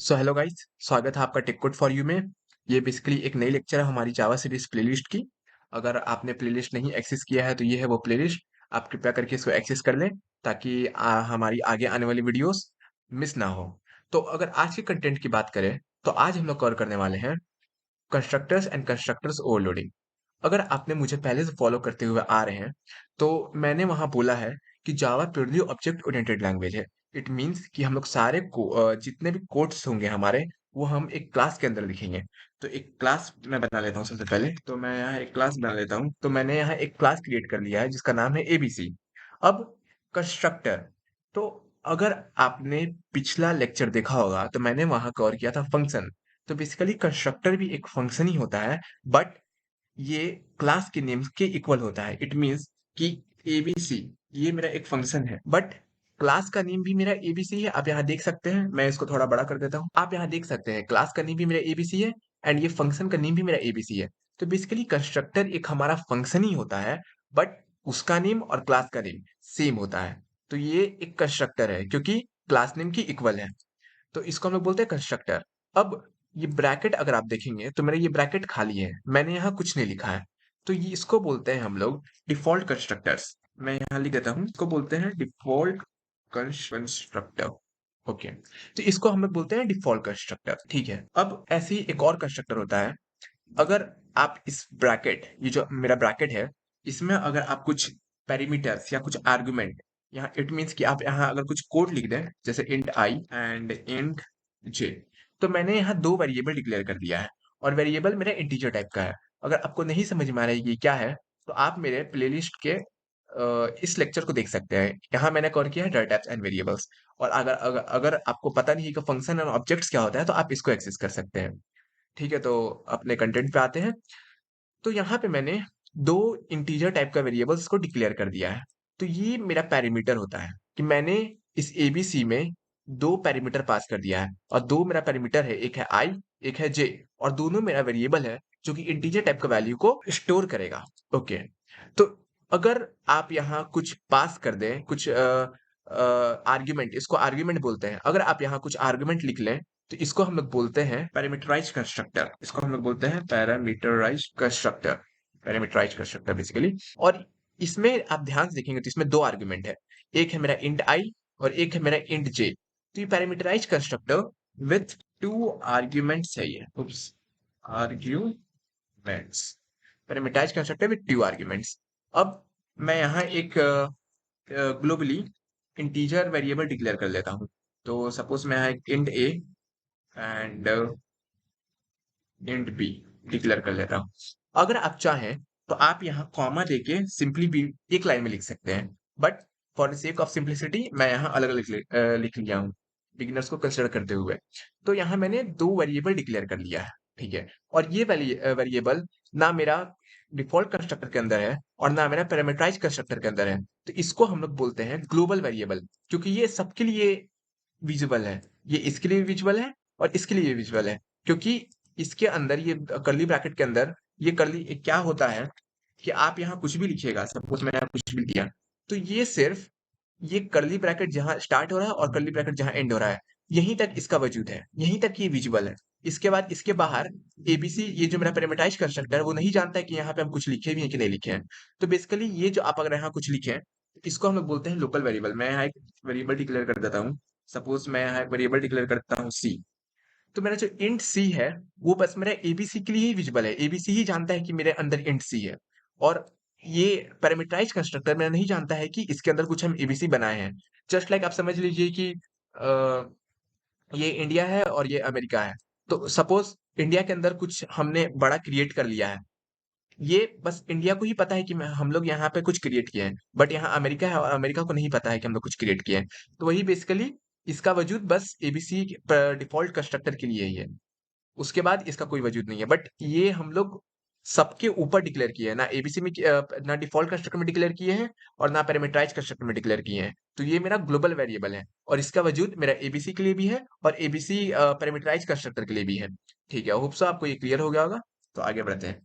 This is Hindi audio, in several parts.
सो हेलो गाइस, स्वागत है आपका टेक कोड फॉर यू में। ये बेसिकली एक नई लेक्चर है हमारी जावा सीरीज प्लेलिस्ट की। अगर आपने प्लेलिस्ट नहीं एक्सेस किया है तो ये है वो प्लेलिस्ट। आप कृपया करके इसको एक्सेस कर लें ताकि हमारी आगे आने वाली वीडियोस मिस ना हो। तो अगर आज के कंटेंट की बात करें तो आज हम लोग कवर करने वाले हैं कंस्ट्रक्टर्स एंड कंस्ट्रक्टर्स ओवरलोडिंग। अगर आपने मुझे पहले से फॉलो करते हुए आ रहे हैं तो मैंने वहां बोला है कि जावा प्योरली ऑब्जेक्ट ओरिएंटेड लैंग्वेज है। इट मींस कि हम लोग सारे जितने भी कोड्स होंगे हमारे वो हम एक क्लास के अंदर लिखेंगे। तो एक क्लास मैं बना लेता हूँ। सबसे पहले तो मैं यहाँ एक क्लास बना लेता हूँ। तो मैंने यहाँ एक क्लास क्रिएट कर लिया है जिसका नाम है एबीसी। अब कंस्ट्रक्टर, तो अगर आपने पिछला लेक्चर देखा होगा तो मैंने वहां कवर किया था फंक्शन। तो बेसिकली कंस्ट्रक्टर भी एक फंक्शन ही होता है, बट ये क्लास के नेम्स के इक्वल होता है। इट मीन्स कि एबीसी ये मेरा एक फंक्शन है, बट क्लास का नेम भी मेरा एबीसी है। आप यहाँ देख सकते हैं, मैं इसको थोड़ा बड़ा कर देता हूँ। आप यहाँ देख सकते हैं क्लास का नेम भी मेरा एबीसी है एंड ये फंक्शन का नेम भी मेरा एबीसी है। तो बेसिकली कंस्ट्रक्टर एक हमारा फंक्शन ही होता है, बट उसका नेम और क्लास का नेम सेम होता है। तो ये एक कंस्ट्रक्टर है क्योंकि क्लास नेम की इक्वल है। तो इसको हम लोग बोलते हैं कंस्ट्रक्टर। अब ये ब्रैकेट अगर आप देखेंगे तो मेरा ये ब्रैकेट खाली है, मैंने यहाँ कुछ नहीं लिखा है। तो ये इसको बोलते हैं हम लोग डिफॉल्ट कंस्ट्रक्टर्स। मैं यहाँ लिख देता हूँ, इसको बोलते हैं डिफॉल्ट कंस्ट्रक्टर। ओके, तो इसको हम लोग बोलते हैं डिफॉल्ट कंस्ट्रक्टर। ठीक है, अब ऐसे ही एक और कंस्ट्रक्टर होता है। अगर आप इस ब्रैकेट, ये जो मेरा ब्रैकेट है, इसमें अगर आप कुछ पैरामीटर्स या कुछ आर्गुमेंट, यहाँ इट मीन्स कि आप यहाँ अगर कुछ कोड लिख दें जैसे int I and int J, तो मैंने यहाँ दो वेरिएबल डिक्लेयर कर दिया है और वेरिएबल मेरा इंटीजर टाइप का है। अगर आपको नहीं समझ में आ रहा है ये क्या है तो आप मेरे प्लेलिस्ट के इस लेक्चर को देख सकते हैं। यहाँ मैंने कवर किया है डाटा टाइप्स एंड वेरिएबल्स। और अगर आपको पता नहीं है कि फंक्शन और ऑब्जेक्ट्स क्या होता है तो आप इसको एक्सेस कर सकते हैं। ठीक है, तो अपने कंटेंट पे आते हैं। तो यहाँ पे मैंने दो इंटीजर टाइप का वेरिएबल्स को डिक्लेयर कर दिया है। तो ये मेरा पैरामीटर होता है कि मैंने इस एबीसी में दो पैरामीटर पास कर दिया है और दो मेरा पैरामीटर है, एक है आई, एक है जे, और दोनों मेरा वेरिएबल है जो कि इंटीजर टाइप का वैल्यू को स्टोर करेगा। ओके, तो अगर आप यहाँ कुछ पास कर दें, कुछ आर्ग्यूमेंट, इसको आर्ग्यूमेंट बोलते हैं। अगर आप यहाँ कुछ आर्ग्यूमेंट लिख लें तो इसको हम लोग बोलते हैं पैरामीटराइज कंस्ट्रक्टर। इसको हम लोग बोलते हैं parameterized constructor, parameterized constructor basically. और इसमें आप ध्यान से देखेंगे तो इसमें दो आर्गुमेंट है, एक है मेरा इंट आई और एक है मेरा इंट जे। तो ये parameterized constructor with two arguments है। ये arguments, parameterized constructor with two arguments. अब मैं यहाँ एक ग्लोबली इंटीजर वेरिएबल डिक्लेयर कर लेता हूँ। तो सपोज मैं यहाँ एक int A and int be declare कर लेता हूँ। अगर आप चाहें तो आप यहाँ कॉमा देके सिंपली भी एक लाइन में लिख सकते हैं, but for the sake of simplicity मैं यहाँ अलग अलग लिख लिया हूँ बिगिनर्स को कंसिडर करते हुए। तो यहाँ मैंने दो वेरिएबल डिक्लेयर कर लिया है। ठीक है, और ये वेरिएबल ना मेरा डिफॉल्ट कंस्ट्रक्टर के अंदर है और ना मेरा पैरामीटराइज कंस्ट्रक्टर के अंदर है। तो इसको हम लोग बोलते हैं ग्लोबल वेरिएबल, क्योंकि ये सबके लिए विजिबल है। ये इसके लिए विजिबल है और इसके लिए विजिबल है, क्योंकि इसके अंदर ये कर्ली ब्रैकेट के अंदर ये कर्ली क्या होता है कि आप यहाँ कुछ भी लिखिएगा, सपोज मैंने यहाँ कुछ भी दिया, तो ये सिर्फ ये कर्ली ब्रैकेट जहां स्टार्ट हो रहा है और कर्ली ब्रैकेट जहां एंड हो रहा है, यहीं तक इसका वजूद है, यहीं तक ये विजिबल है। इसके बाद इसके बाहर एबीसी, ये जो मेरा पैरामीटराइज कंस्ट्रक्टर है, वो नहीं जानता है कि यहाँ पे हम कुछ लिखे भी हैं कि नहीं लिखे हैं। तो बेसिकली ये जो आप अगर यहाँ कुछ लिखे हैं, इसको हम लोग बोलते हैं लोकल वेरिएबल। मैं यहाँ एक वेरिएबल डिक्लेयर कर देता हूँ। सपोज मैं यहाँ एक वेरिएबल डिक्लेयर करता हूँ सी। तो मेरा जो इंट सी है वो बस मेरा एबीसी के लिए ही विजिबल है, एबीसी ही जानता है कि मेरे अंदर इंट सी है। और ये पैरामीटराइज कंस्ट्रक्टर मेरा नहीं जानता है कि इसके अंदर कुछ हम एबीसी बनाए हैं। जस्ट लाइक आप समझ लीजिए कि ये इंडिया है और ये अमेरिका है। तो सपोज इंडिया के अंदर कुछ हमने बड़ा क्रिएट कर लिया है, ये बस इंडिया को ही पता है कि हम लोग यहाँ पे कुछ क्रिएट किए हैं, बट यहाँ अमेरिका है और अमेरिका को नहीं पता है कि हम लोग कुछ क्रिएट किए हैं। तो वही बेसिकली इसका वजूद बस एबीसी डिफॉल्ट कंस्ट्रक्टर के लिए ही है, उसके बाद इसका कोई वजूद नहीं है। बट ये हम लोग सबके ऊपर डिक्लेयर किए हैं, ना एबीसी में ना डिफॉल्ट कंस्ट्रक्टर में डिक्लेयर किए हैं और ना पैरामीटराइज कंस्ट्रक्टर में डिक्लेयर किए हैं। तो ये मेरा ग्लोबल वेरिएबल है और इसका वजूद मेरा एबीसी के लिए भी है और एबीसी पैरामीटराइज कंस्ट्रक्टर के लिए भी है। ठीक है, होप सो आपको ये क्लियर हो गया होगा। तो आगे बढ़ते हैं।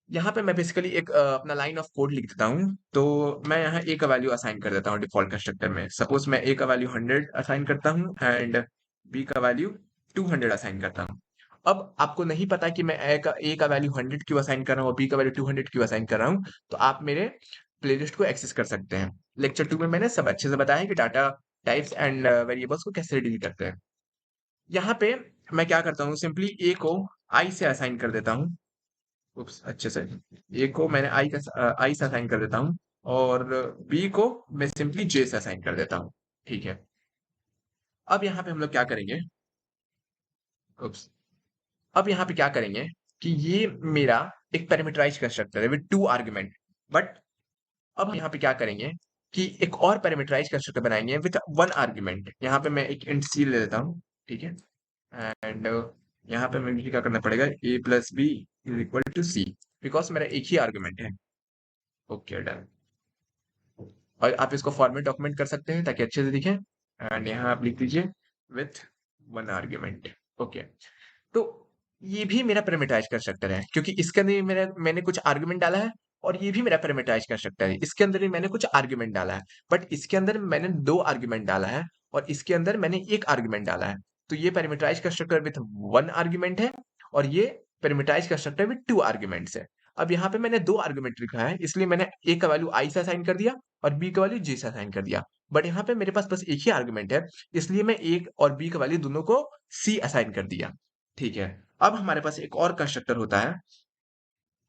यहाँ पे मैं बेसिकली एक अपना लाइन ऑफ कोड लिख देता हूँ। तो मैं यहाँ ए का वैल्यू असाइन कर देता हूँ डिफॉल्ट कंस्ट्रक्टर में। सपोज मैं ए का वैल्यू 100 असाइन करता हूँ एंड बी का वैल्यू 200 असाइन करता हूँ। अब आपको नहीं पता कि मैं ए का वैल्यू 100 क्यों असाइन कर रहा हूँ और बी का वैल्यू 200 क्यों असाइन कर रहा हूँ, तो आप मेरे प्लेलिस्ट को एक्सेस कर सकते हैं। लेक्चर 2 में मैंने सब अच्छे से बताया है कि डाटा टाइप्स एंड वेरिएबल्स को कैसे डील करते हैं। यहाँ पे मैं क्या करता हूँ, सिंपली ए को आई से असाइन कर देता हूँ। उप्स, अच्छे से ए को मैंने आई से असाइन कर देता हूँ और बी को मैं सिंपली जे से असाइन कर देता हूँ। ठीक है, अब यहाँ पे हम लोग क्या करेंगे, उप्स, अब यहाँ पे क्या करेंगे कि ये मेरा एक पैरामीटराइज्ड कंस्ट्रक्टर है विद 2 आर्गुमेंट। बट अब हम यहाँ पे क्या करेंगे कि एक और पैरामीटराइज्ड कंस्ट्रक्टर बनाएंगे विद 1 आर्गुमेंट। यहाँ पे मैं एक इंट सी ले लेता हूँ, ठीक है। एंड यहाँ पे मुझे क्या करना पड़ेगा, a plus B is equal to C, because मेरा एक ही आर्गुमेंट है। Okay, done. और आप इसको फॉर्मेट डॉक्यूमेंट कर सकते हैं ताकि अच्छे से दिखे। एंड यहाँ आप लिख दीजिए विथ 1 आर्गुमेंट। ओके, तो ये भी मेरा पैरामीटराइज्ड कंस्ट्रक्टर है क्योंकि इसके अंदर भी मैंने कुछ आर्गुमेंट डाला है और ये भी मेरा पैरामीटराइज्ड कंस्ट्रक्टर है। इसके अंदर भी मैंने कुछ आर्गुमेंट डाला है, बट इसके अंदर मैंने 2 आर्गुमेंट डाला है और इसके अंदर मैंने 1 आर्गुमेंट डाला है। तो ये पैरामीटराइज्ड कंस्ट्रक्टर विथ 1 आर्गुमेंट है और ये पैरामीटराइज्ड कंस्ट्रक्टर विथ 2 आर्गुमेंट्स है। अब यहाँ पे मैंने 2 आर्गुमेंट लिखा है, इसलिए मैंने a का वैल्यू i से असाइन कर दिया और b का वैल्यू j से असाइन कर दिया। बट यहाँ पे मेरे पास बस एक ही आर्गुमेंट है, इसलिए मैं a और b का वैल्यू दोनों को c असाइन कर दिया। ठीक है, अब हमारे पास एक और कंस्ट्रक्टर होता है,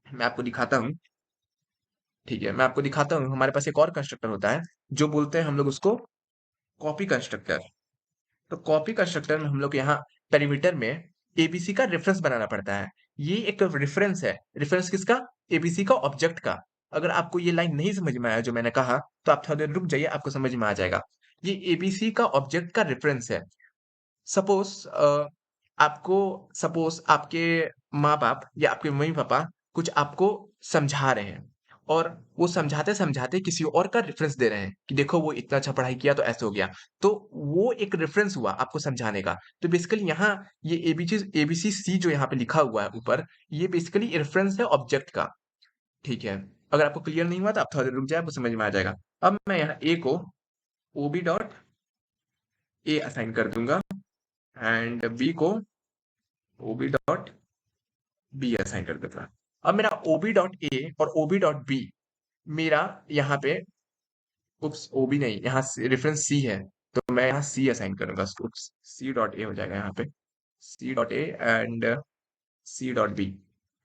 मैं आपको दिखाता हूँ। ठीक है, मैं आपको दिखाता हूँ, हमारे पास एक और कंस्ट्रक्टर होता है जो बोलते हैं हम लोग उसको कॉपी कंस्ट्रक्टर। तो कॉपी कंस्ट्रक्टर में हम लोग यहाँ पेरीमीटर में एबीसी का रेफरेंस बनाना पड़ता है। ये एक रेफरेंस है, रेफरेंस किसका, एबीसी का ऑब्जेक्ट का। अगर आपको ये लाइन नहीं समझ में आया जो मैंने कहा, तो आप थोड़ा देर रुक जाइए, आपको समझ में आ जाएगा। ये एबीसी का ऑब्जेक्ट का रेफरेंस है। सपोज आपको सपोज आपके माँ बाप या आपके मम्मी पापा कुछ आपको समझा रहे हैं और वो समझाते समझाते किसी और का रेफरेंस दे रहे हैं कि देखो वो इतना अच्छा पढ़ाई किया तो ऐसे हो गया। तो वो एक रेफरेंस हुआ आपको समझाने का। तो बेसिकली यहाँ ये एबीसी सी जो यहाँ पे लिखा हुआ है ऊपर, ये बेसिकली रेफरेंस है ऑब्जेक्ट का। ठीक है, अगर आपको क्लियर नहीं हुआ तो आप थोड़ा देर रुक जाए, आपको समझ में आ जाएगा। अब मैं यहाँ ए को ओबी डॉट ए असाइन कर दूंगा एंड बी को ओबी डॉट बी असाइन कर देता। अब मेरा ओबी डॉट ए और ओबी डॉट बी मेरा यहाँ पे, उप्स, ओबी नहीं, यहाँ रेफरेंस सी है, तो मैं यहाँ सी असाइन करूंगा। उप्स, सी डॉट ए हो जाएगा यहाँ पे, C dot A and C dot B.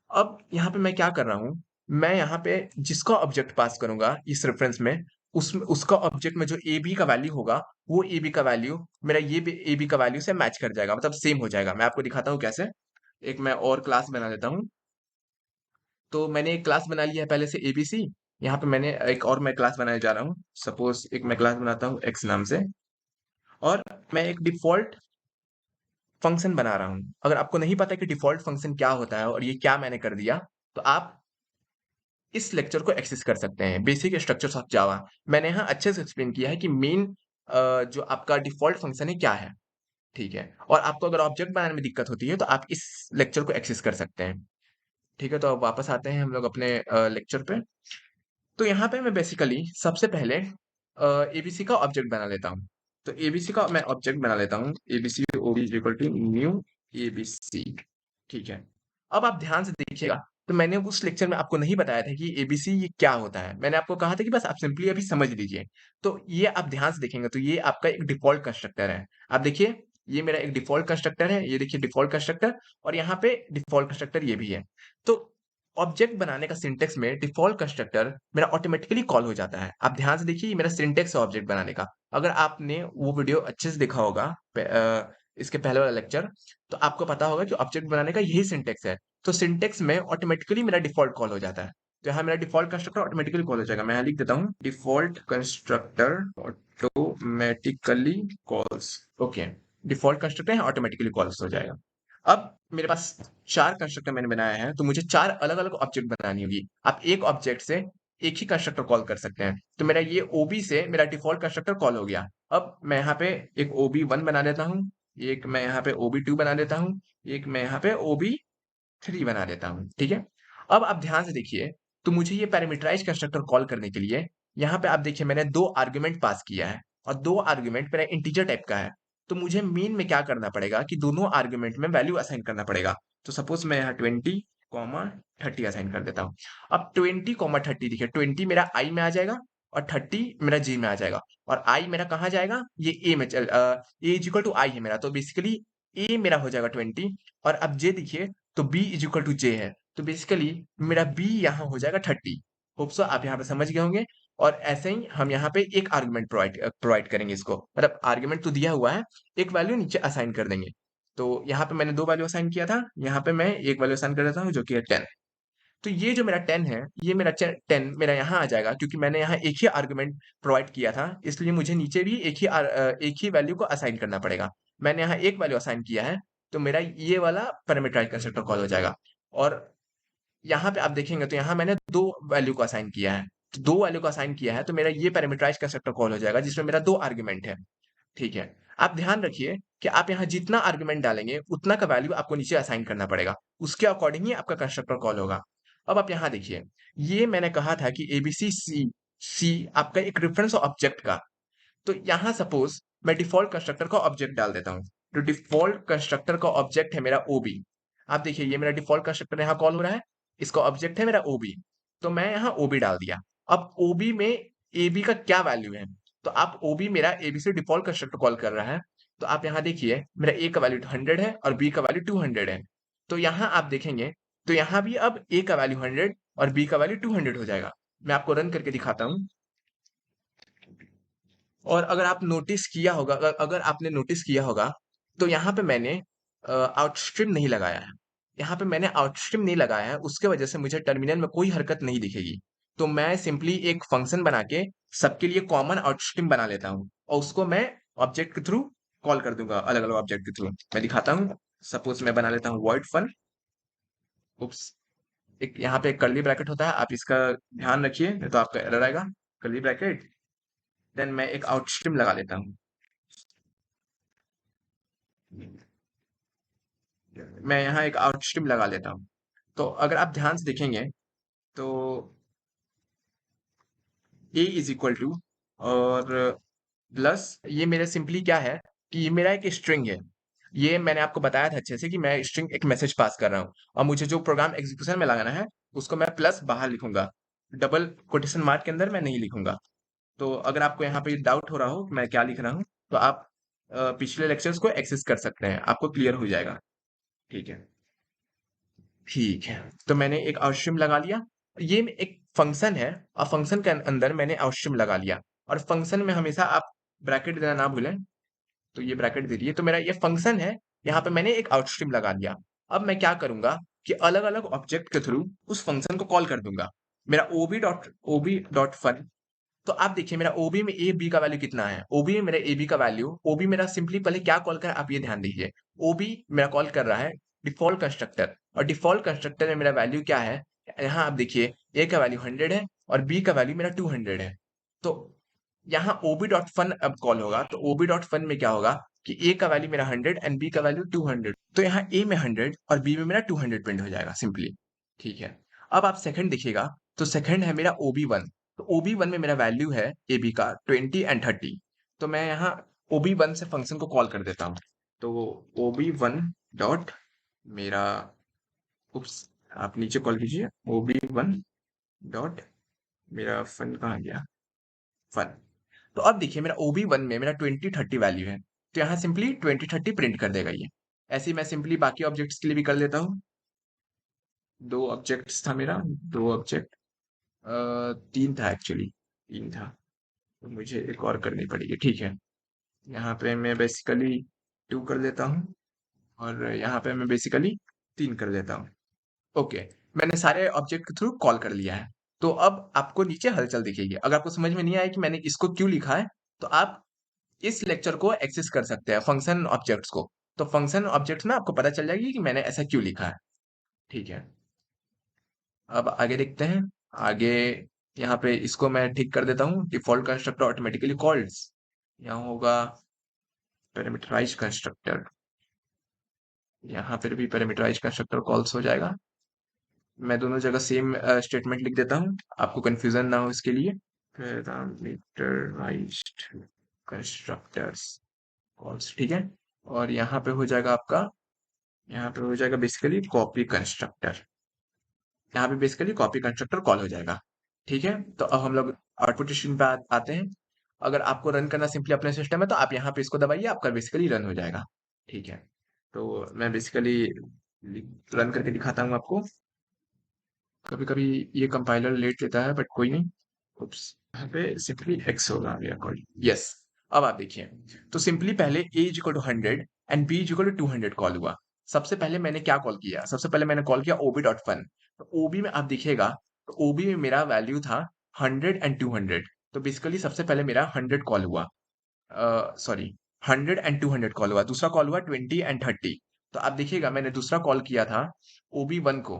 अब यहाँ पे मैं क्या कर रहा हूँ, मैं यहाँ पे जिसका ऑब्जेक्ट पास करूंगा इस रेफरेंस में, उसका ऑब्जेक्ट में जो ए बी का वैल्यू होगा, वो ए बी का वैल्यू मेरा ये ए बी का वैल्यू से मैच कर जाएगा, मतलब सेम हो जाएगा। मैं आपको दिखाता हूँ कैसे। एक मैं और क्लास बना देता हूँ। तो मैंने एक क्लास बना लिया है पहले से एबीसी। यहाँ पे मैंने एक और मैं क्लास बनाने जा रहा हूँ। सपोज एक मैं क्लास बनाता हूँ एक्स नाम से और मैं एक डिफॉल्ट फंक्शन बना रहा हूँ। अगर आपको नहीं पता कि डिफॉल्ट फंक्शन क्या होता है और ये क्या मैंने कर दिया, तो आप इस लेक्चर को एक्सेस कर सकते हैं, बेसिक स्ट्रक्चर्स ऑफ जावा। मैंने यहाँ अच्छे से एक्सप्लेन किया है कि मेन जो आपका डिफॉल्ट फंक्शन है क्या है। ठीक है, और आपको अगर ऑब्जेक्ट बनाने में दिक्कत होती है तो आप इस लेक्चर को एक्सेस कर सकते हैं। ठीक है, तो अब वापस आते हैं हम लोग अपने लेक्चर पे। तो यहाँ पे मैं बेसिकली सबसे पहले एबीसी का ऑब्जेक्ट बना लेता हूँ। तो एबीसी का मैं ऑब्जेक्ट बना लेता हूँ, ABC OB equal to new ABC. ठीक है, अब आप ध्यान से देखिएगा। तो मैंने उस लेक्चर में आपको नहीं बताया था कि एबीसी ये क्या होता है, मैंने आपको कहा था कि बस आप सिंपली अभी समझ लीजिए। तो ये आप ध्यान से देखेंगे तो ये आपका एक डिफॉल्ट कंस्ट्रक्टर है। आप देखिए, ये मेरा एक डिफॉल्ट कंस्ट्रक्टर है, ये देखिए डिफॉल्ट कंस्ट्रक्टर, और यहाँ पे डिफॉल्ट कंस्ट्रक्टर ये भी है। तो ऑब्जेक्ट बनाने का सिंटेक्स में डिफॉल्ट कंस्ट्रक्टर मेरा ऑटोमेटिकली कॉल हो जाता है। आप ध्यान से देखिए, ये मेरा सिंटेक्स है ऑब्जेक्ट बनाने का। अगर आपने वो वीडियो अच्छे से देखा होगा इसके पहले वाला लेक्चर, तो आपको पता होगा कि ऑब्जेक्ट बनाने का यही सिंटेक्स है। तो सिंटेक्स में ऑटोमेटिकली मेरा डिफॉल्ट कॉल हो जाता है। तो यहाँ मेरा डिफॉल्ट कंस्ट्रक्टर ऑटोमेटिकली कॉल हो जाएगा। मैं यहाँ लिख देता हूँ default constructor automatically calls. Okay, default constructor है ऑटोमेटिकली कॉल्स हो जाएगा। अब मेरे पास 4 कंस्ट्रक्टर मैंने बनाया है, तो मुझे 4 अलग-अलग ऑब्जेक्ट बनानी होगी। आप एक ऑब्जेक्ट से एक ही कंस्ट्रक्टर कॉल कर सकते हैं। तो मेरा ये ओबी से मेरा डिफॉल्ट कंस्ट्रक्टर कॉल हो गया। अब मैं यहाँ पे एक ओबी 1 बना देता हूँ, एक मैं यहाँ पे ओबी 2 बना देता हूँ, एक मैं यहाँ पे ओबी 3 बना देता हूँ। ठीक है? अब आप ध्यान से देखिए, तो मुझे ये पैरामीटराइज्ड कंस्ट्रक्टर कॉल करने के लिए यहाँ पे आप देखिए मैंने 2 आर्गुमेंट पास किया है और 2 आर्गुमेंट मेरा इंटीजर टाइप का है। तो मुझे मेन में क्या करना पड़ेगा कि दोनों आर्गुमेंट में वैल्यू असाइन करना पड़ेगा। तो सपोज मैं यहाँ 20 कॉमा 30 असाइन कर देता हूँ। अब 20 कॉमा 30 देखिए 20 मेरा आई में आ जाएगा और 30 मेरा जी में आ जाएगा, और आई मेरा कहाँ जाएगा, ये ए में ए इज इक्वल टू आई है मेरा, तो बेसिकली ए मेरा हो जाएगा 20, और अब जे देखिए तो बी इज इक्वल टू जे है, तो बेसिकली मेरा बी यहाँ हो जाएगा 30। होप सो आप यहाँ पे समझ गए होंगे। और ऐसे ही हम यहाँ पे एक आर्गुमेंट प्रोवाइड करेंगे इसको, मतलब आर्गुमेंट तो दिया हुआ है, एक वैल्यू नीचे असाइन कर देंगे। तो यहाँ पे मैंने 2 वैल्यू असाइन किया था, यहाँ पे मैं एक वैल्यू असाइन कर देता हूँ जो कि है 10। तो ये जो मेरा 10 है, ये मेरा 10 मेरा यहाँ आ जाएगा, क्योंकि मैंने यहाँ एक ही आर्गुमेंट प्रोवाइड किया था, इसलिए मुझे नीचे भी एक ही वैल्यू को असाइन करना पड़ेगा। मैंने यहाँ एक वैल्यू असाइन किया है, तो मेरा ये वाला पैरामीटराइज्ड कंस्ट्रक्टर कॉल हो जाएगा। और यहाँ पे आप देखेंगे तो यहाँ मैंने 2 वैल्यू को असाइन किया है। तो 2 वैल्यू को असाइन किया है, तो मेरा ये पैरामीटराइज्ड कंस्ट्रक्टर कॉल हो जाएगा, जिसमें मेरा 2 आर्गुमेंट है। ठीक है। आप ध्यान रखिए कि आप यहाँ जितना आर्गुमेंट डालेंगे, उतना का वैल्यू आपको नीचे असाइन करना पड़ेगा। उसके अकॉर्डिंग ही आपका कंस्ट्रक्टर कॉल होगा। अब आप यहाँ देखिए, ये मैंने कहा था कि एबीसी सी सी आपका एक रेफरेंस ऑब्जेक्ट का। तो यहाँ सपोज मैं डिफॉल्ट कंस्ट्रक्टर का ऑब्जेक्ट डाल देता हूँ। तो डिफॉल्ट कंस्ट्रक्टर का ऑब्जेक्ट है मेरा ओबी। आप देखिए ये मेरा डिफॉल्ट कंस्ट्रक्टर यहाँ कॉल हो रहा है, इसका ऑब्जेक्ट है मेरा ओबी। तो मैं यहाँ ओबी डाल दिया। अब ओबी में एबी का क्या वैल्यू है, तो आप ओबी मेरा एबी से डिफॉल्ट कंस्ट्रक्टर कॉल कर रहा है। तो आप यहाँ देखिए मेरा ए का वैल्यू 100 है और बी का वैल्यू 200 है। तो यहाँ आप देखेंगे तो यहाँ भी अब ए का वैल्यू 100 और बी का वैल्यू 200 हो जाएगा। मैं आपको रन करके दिखाता हूँ। और अगर आप नोटिस किया होगा, अगर आपने नोटिस किया होगा, तो यहाँ पे मैंने आउटस्ट्रीम नहीं लगाया है। यहाँ पे मैंने आउटस्ट्रीम नहीं लगाया है, उसके वजह से मुझे टर्मिनल में कोई हरकत नहीं दिखेगी। तो मैं सिंपली एक फंक्शन बना के सबके लिए कॉमन आउटस्ट्रीम बना लेता हूँ, और उसको मैं ऑब्जेक्ट के थ्रू कॉल कर दूंगा, अलग अलग ऑब्जेक्ट के थ्रू मैं दिखाता हूँ। सपोज मैं बना लेता हूँ वॉइड फन। उप्स, एक यहाँ पे एक कर्ली ब्रैकेट होता है, आप इसका ध्यान रखिए, नहीं तो आपका एरर आएगा। कर्ली ब्रैकेट, देन मैं एक आउटस्ट्रीम लगा लेता हूँ। मैं यहाँ एक आउटस्ट्रीम लगा लेता हूँ। तो अगर आप ध्यान से देखेंगे तो ए इज इक्वल टू, और प्लस ये मेरा सिंपली क्या है कि ये मेरा एक स्ट्रिंग है। ये मैंने आपको बताया था अच्छे से कि मैं स्ट्रिंग एक मैसेज पास कर रहा हूँ, और मुझे जो प्रोग्राम एग्जीक्यूशन में लगाना है उसको मैं प्लस बाहर लिखूंगा, डबल कोटेशन मार्क के अंदर मैं नहीं लिखूंगा। तो अगर आपको यहाँ पे डाउट हो रहा हो कि मैं क्या लिख रहा हूँ, तो आप पिछले लेक्चर्स को एक्सेस कर सकते हैं, आपको क्लियर हो जाएगा। ठीक है। ठीक है, तो मैंने एक आउटस्ट्रीम लगा लिया। ये एक फंक्शन है, और फंक्शन के अंदर मैंने आउटस्ट्रीम लगा लिया। और फंक्शन में हमेशा आप ब्रैकेट देना ना भूलें। तो ये ब्रैकेट दे दिए, तो मेरा ये फंक्शन है, यहाँ पे मैंने एक आउटस्ट्रीम लगा दिया। अब मैं क्या करूंगा कि अलग अलग ऑब्जेक्ट के थ्रू उस फंक्शन को कॉल कर दूंगा। मेरा ओबी डॉट फन। तो आप देखिए मेरा ओबी में ए बी का वैल्यू कितना है, ओबी में मेरा ए बी का वैल्यू, ओबी मेरा सिंपली पहले क्या कॉल कर रहा है आप ये ध्यान दीजिए। ओबी मेरा कॉल कर रहा है डिफॉल्ट कंस्ट्रक्टर, और डिफॉल्ट कंस्ट्रक्टर में मेरा वैल्यू क्या है, यहाँ आप देखिए ए का वैल्यू 100 है और बी का वैल्यू मेरा 200 है। तो यहाँ ओबी डॉट फन अब कॉल होगा, तो ओबी डॉट फन में क्या होगा कि ए का वैल्यू मेरा 100 एंड बी का वैल्यू 200। तो यहाँ ए में 100 और बी में मेरा 200 प्रिंट हो जाएगा सिंपली। ठीक है। अब आप सेकंड देखिएगा, तो सेकंड है मेरा ओबी वन। तो ओबी वन में मेरा वैल्यू है ए बी का 20 एंड 30। तो मैं यहाँ ओबी वन से फंक्शन को कॉल कर देता हूँ। तो ओबी वन डॉट मेरा, उप्स, आप नीचे कॉल कीजिए, ओबी वन डॉट मेरा फन कहाँ गया, फन। तो अब देखिए मेरा ओबी वन में मेरा 20 30 वैल्यू है, तो यहाँ सिंपली 20 30 प्रिंट कर देगा ये। ऐसे ही मैं सिंपली बाकी ऑब्जेक्ट्स के लिए भी कर लेता हूँ। 2 ऑब्जेक्ट्स था मेरा, 2 ऑब्जेक्ट, तीन था एक्चुअली, तीन था, तो मुझे एक और करनी पड़ेगी। ठीक है। यहाँ पे मैं बेसिकली 2 कर देता हूँ, और यहाँ पे मैं बेसिकली 3 कर देता हूँ। ओके, मैंने सारे ऑब्जेक्ट के थ्रू कॉल कर लिया है। तो अब आपको नीचे हलचल दिखेगी। अगर आपको समझ में नहीं आया कि मैंने इसको क्यों लिखा है, तो आप इस लेक्चर को एक्सेस कर सकते हैं फंक्शन ऑब्जेक्ट्स को। तो फंक्शन ऑब्जेक्ट्स में आपको पता चल जाएगी कि मैंने ऐसा क्यों लिखा है। ठीक है। अब आगे देखते हैं। आगे यहाँ पे इसको मैं ठीक कर देता हूँ, डिफॉल्ट कंस्ट्रक्टर ऑटोमेटिकली कॉल्ड्स। यहाँ होगा पैरामीटराइज्ड कंस्ट्रक्टर, यहाँ पर भी पैरामीटराइज्ड कंस्ट्रक्टर कॉल्स हो जाएगा। मैं दोनों जगह सेम स्टेटमेंट लिख देता हूँ, आपको कंफ्यूजन ना हो इसके लिए। पैरामीटराइज्ड कंस्ट्रक्टर्स, कॉल्स, ठीक है। और यहाँ पे हो जाएगा आपका, यहाँ पे हो जाएगा बेसिकली कॉपी कंस्ट्रक्टर, यहाँ पे बेसिकली कॉपी कंस्ट्रक्टर कॉल हो जाएगा, ठीक है। तो अब हम लोग आउटपुट स्ट्रीम पे आते हैं। अगर आपको रन करना सिंपली अपने सिस्टम है तो आप यहाँ पे इसको दबाइए, आपका बेसिकली रन हो जाएगा, ठीक है। तो मैं बेसिकली रन करके दिखाता हूँ आपको। कभी कभी ये कंपाइलर लेट लेता है, बट कोई नहीं। उप्स, यहाँ पे सिंपली एक्स होगा मेरा कॉल, यस। अब आप देखिए, तो सिंपली पहले a is equal to 100 and b is equal to 200 call हुआ। सबसे पहले मैंने क्या कॉल किया, सबसे पहले मैंने कॉल किया ob.fun। तो ob में आप देखिएगा, तो ob में मेरा वैल्यू था 100 एंड 200। तो बेसिकली सबसे पहले मेरा 100 कॉल हुआ, सॉरी, 100 एंड 200 कॉल हुआ। दूसरा कॉल हुआ 20 एंड 30। तो आप देखिएगा, मैंने दूसरा कॉल किया था OB1 को,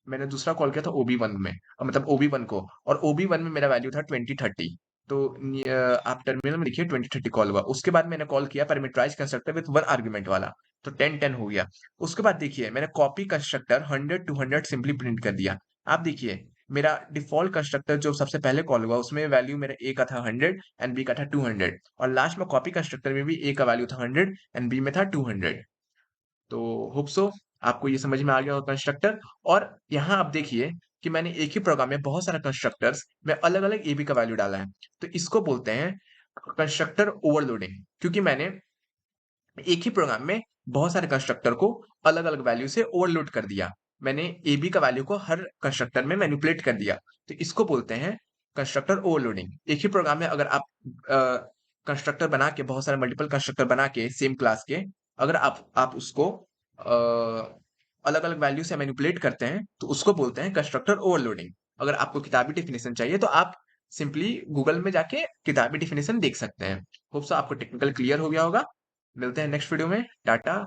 मैंने दूसरा कॉल किया था OB1 में, मतलब OB1 को, और OB1 में मेरा वैल्यू था 20 30। तो आप टर्मिनल में लिखिए 20 30 कॉल हुआ। उसके बाद मैंने कॉल किया parameterized constructor with one argument वाला, तो 10 10 हो गया। उसके बाद देखिए मैंने कॉपी कंस्ट्रक्टर 100 200 सिंपली प्रिंट कर दिया। आप देखिए, मेरा डिफॉल्ट कंस्ट्रक्टर जो सबसे पहले कॉल हुआ उसमें वैल्यू मेरा ए का था 100 एंड बी का था 200, और लास्ट में कॉपी कंस्ट्रक्टर में भी ए का वैल्यू था 100 एंड बी में था 200। तो होप सो आपको ये समझ में आ गया होगा कंस्ट्रक्टर। और यहाँ आप देखिए कि मैंने एक ही प्रोग्राम में बहुत सारा कंस्ट्रक्टर्स में अलग अलग ए बी का वैल्यू डाला है। तो इसको बोलते हैं कंस्ट्रक्टर ओवरलोडिंग, क्योंकि मैंने एक ही प्रोग्राम में बहुत सारे कंस्ट्रक्टर को अलग अलग वैल्यू से ओवरलोड कर दिया। मैंने ए बी का वैल्यू को हर कंस्ट्रक्टर में मैनिपुलेट कर दिया। तो इसको बोलते हैं कंस्ट्रक्टर ओवरलोडिंग। एक ही प्रोग्राम में अगर आप कंस्ट्रक्टर बना के, बहुत सारे मल्टीपल कंस्ट्रक्टर बना के सेम क्लास के, अगर आप उसको अलग अलग वैल्यू से मैनिपुलेट करते हैं तो उसको बोलते हैं कंस्ट्रक्टर ओवरलोडिंग। अगर आपको किताबी डिफिनेशन चाहिए तो आप सिंपली गूगल में जाके किताबी डिफिनेशन देख सकते हैं। होप सो आपको टेक्निकल क्लियर हो गया होगा। मिलते हैं नेक्स्ट वीडियो में। टाटा।